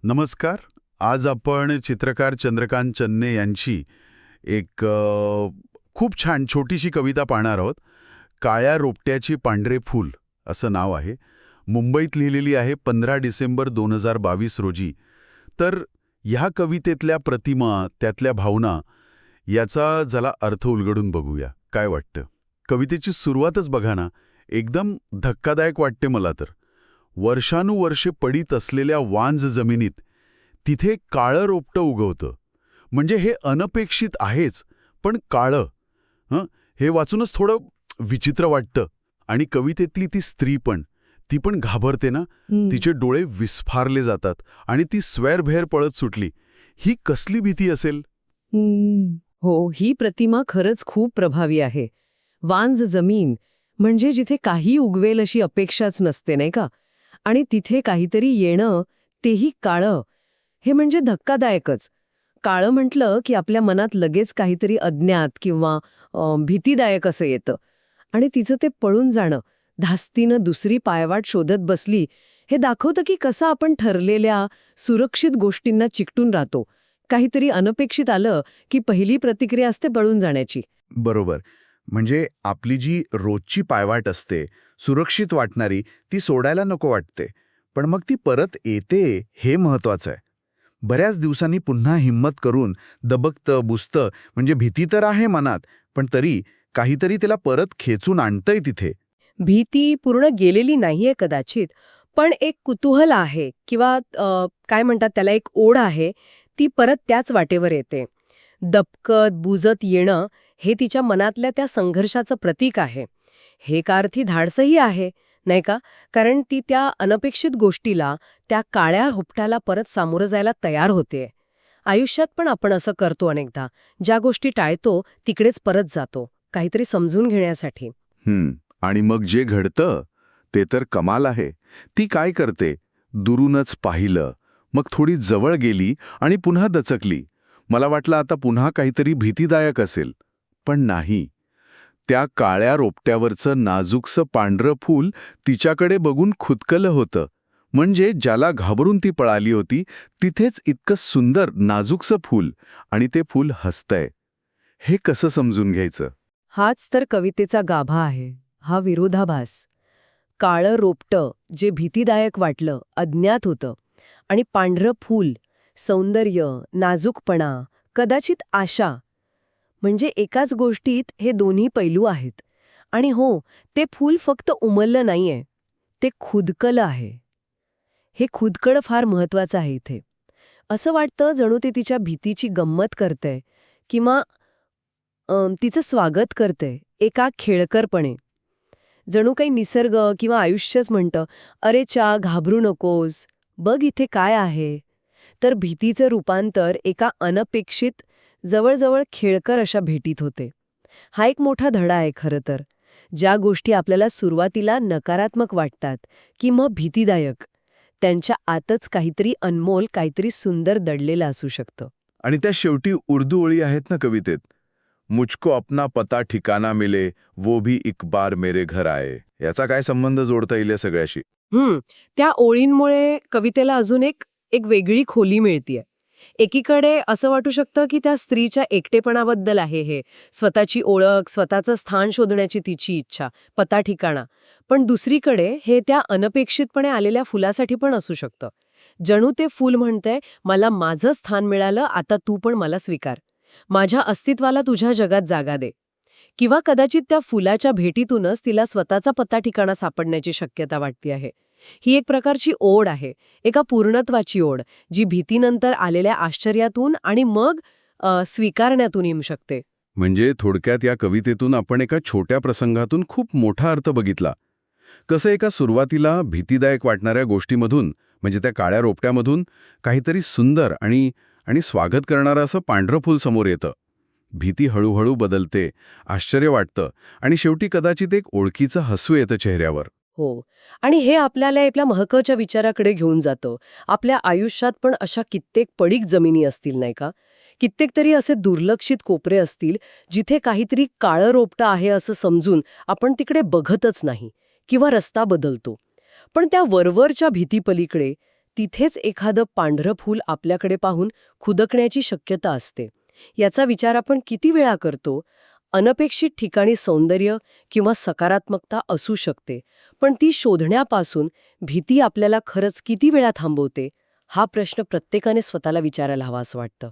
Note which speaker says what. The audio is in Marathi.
Speaker 1: नमस्कार. आज आपण चित्रकार चंद्रकांत चन्ने यांची एक खूप छान छोटीशी कविता पाहणार आहोत. काळ्या रोपट्याची पांढरे फूल असं नाव आहे. मुंबईत लिहिलेली आहे 15 डिसेंबर 2022 रोजी. तर ह्या कवितेतल्या प्रतिमा, त्यातल्या भावना याचा जरा अर्थ उलगडून बघूया. काय वाटतं? कवितेची सुरुवातच बघा ना, एकदम धक्कादायक वाटते मला तर. वर्षानुवर्षे पडीत असलेल्या वांज जमिनीत तिथे काळं रोपटं उगवतं. म्हणजे हे अनपेक्षित आहेच, पण काळं. हे वाचूनच थोडं विचित्र वाटतं. आणि कवितेतली ती स्त्री पण, ती पण घाबरते ना. तिचे डोळे विस्फारले जातात आणि ती स्वैरभैर पळत सुटली. ही कसली भीती असेल?
Speaker 2: हो, ही प्रतिमा खरंच खूप प्रभावी आहे. वांज जमीन म्हणजे जिथे काही उगवेल अशी अपेक्षाच नसते, नाही का? आणि तिथे काहीतरी येणं, तेही काळं, हे म्हणजे धक्कादायकच. काळं म्हटलं की आपल्या मनात लगेच काहीतरी अज्ञात किंवा भीतीदायक असं येतं. आणि तिचं ते पळून जाणं, धास्तीनं दुसरी पायवाट शोधत बसली, हे दाखवतं की कसं आपण ठरलेल्या, सुरक्षित गोष्टींना चिकटून राहतो. काहीतरी अनपेक्षित आलं की पहिली प्रतिक्रिया असते पळून जाण्याची.
Speaker 3: बरोबर. म्हणजे आपली जी रोजची पायवाट असते, सुरक्षित वाटणारी, ती सोडायला नको वाटते. पण मग ती परत येते हे महत्वाचं आहे. बऱ्याच दिवसांनी पुन्हा हिंमत करून दबकतं, बुजतं, म्हणजे भीती तर आहे मनात, पण तरी काहीतरी तिला परत खेचून आणतंय तिथे.
Speaker 2: भीती पूर्ण गेलेली नाहीये कदाचित, पण एक कुतूहल आहे किंवा काय म्हणतात त्याला, एक ओढ आहे, ती परत त्याच वाटेवर येते. दबकत बुजत येणं हे तिच्या मनातल्या त्या संघर्षाचं प्रतीक आहे. हे का अर्थी धाडसही आहे, नाही का? कारण ती त्या अनपेक्षित गोष्टीला, त्या काळ्या रोपट्याला परत सामोरं जायला तयार होतेय. आयुष्यात पण आपण असं करतो अनेकदा. ज्या गोष्टी टाळतो तिकडेच परत जातो, काहीतरी समजून घेण्यासाठी.
Speaker 3: आणि मग जे घडतं ते तर कमाल आहे. ती काय करते? दुरूनच पाहिलं, मग थोडी जवळ गेली आणि पुन्हा दचकली. मला वाटलं आता पुन्हा काहीतरी भीतीदायक असेल, पण नाही. त्या काळ्या रोपट्यावरचं नाजूकसं पांढरं फूल तिच्याकडे बघून खुदकलं होतं. म्हणजे ज्याला घाबरून ती पळाली होती, तिथेच इतकं सुंदर नाजूकसं फूल, आणि ते फूल हसतंय. हे कसं समजून घ्यायचं?
Speaker 2: हाच तर कवितेचा गाभा आहे, हा विरोधाभास. काळं रोपटं जे भीतीदायक वाटलं, अज्ञात होतं, आणि पांढरं फूल, सौंदर्य, नाजूकपणा, कदाचित आशा. म्हणजे एकाच गोष्टीत हे दोन्ही पैलू आहेत. आणि हो, ते फूल फक्त उमललं नाहीये, ते खुदकलं आहे. हे खुदकड फार महत्वाचं आहे इथे. असं वाटतं जणू ते तिच्या भीतीची गंमत करतंय किंवा तिचं स्वागत करतंय, एका खेळकरपणे. जणू काही निसर्ग किंवा आयुष्यच म्हणतं, अरे चा, घाबरू नकोस, बघ इथे काय आहे. तर भीतीचं रूपांतर एका अनपेक्षित, जवळजवळ खेळकर अशा भेटीत होते. हा एक मोठा धडा आहे खरं तर. ज्या गोष्टी आपल्याला सुरुवातीला नकारात्मक वाटतात की मग भीतीदायक, त्यांच्या आतच काहीतरी अनमोल, काहीतरी सुंदर दडलेलं असू शकतं.
Speaker 3: आणि त्या शेवटी उर्दू ओळी आहेत ना कवितेत, मुझको अपना पता ठिकाना मिले, वो भी एक बार मेरे घर आए. याचा काय संबंध जोडता येईल या सगळ्याशी?
Speaker 2: त्या ओळींमुळे कवितेला अजून एक एक वेगळी खोली मिळतीये. एकीकडे असं वाटू शकतं की त्या स्त्रीच्या एकटेपणाबद्दल आहे हे, स्वतःची ओळख, स्वतःचं स्थान शोधण्याची तिची इच्छा, पता ठिकाणा. पण दुसरीकडे हे त्या अनपेक्षितपणे आलेल्या फुलासाठी पण असू शकतं. जणू ते फूल म्हणतंय, मला माझं स्थान मिळालं, आता तू पण मला स्वीकार. माझ्या अस्तित्वाला तुझ्या जगात जागा दे. किंवा कदाचित त्या फुलाच्या भेटीतूनच तिला स्वतःचा पत्ता ठिकाणा सापडण्याची शक्यता वाटते आहे. ही एक प्रकारची ओढ आहे, एका पूर्णत्वाची ओढ, जी भीतीनंतर आलेल्या आश्चर्यातून आणि मग स्वीकारण्यातून येऊ शकते.
Speaker 3: म्हणजे थोडक्यात या कवितेतून आपण एका छोट्या प्रसंगातून खूप मोठा अर्थ बघितला. कसं एका सुरुवातीला भीतीदायक वाटणाऱ्या गोष्टीमधून, म्हणजे त्या काळ्या रोपट्यामधून, काहीतरी सुंदर आणि आणि स्वागत करणारं असं पांढरं फूल समोर येतं. भीती हळूहळू बदलते, आश्चर्य वाटतं, आणि शेवटी कदाचित एक ओळखीचं हसू येतं चेहऱ्यावर.
Speaker 2: हो. आणि हे आपल्याला आपल्या महत्त्वाच्या विचाराकडे घेऊन जातं. आपल्या आयुष्यात पण अशा कित्येक पडीक जमिनी असतील, नाही का? कित्येक तरी असे दुर्लक्षित कोपरे असतील, जिथे काहीतरी काळं रोपटं आहे असं समजून आपण तिकडे बघतच नाही किंवा रस्ता बदलतो. पण त्या वरवरच्या भीतीपलीकडे, तिथेच एखादं पांढरं फूल आपल्याकडे पाहून खुदकण्याची शक्यता असते. याचा विचार आपण किती वेळा करतो? अनपेक्षित ठिकाणी सौंदर्य किंवा सकारात्मकता असू शकते, पण ती शोधण्यापासून भीती आपल्याला खरंच किती वेळा थांबवते? हा प्रश्न प्रत्येकाने स्वतःला विचारायला हवा असं वाटतं.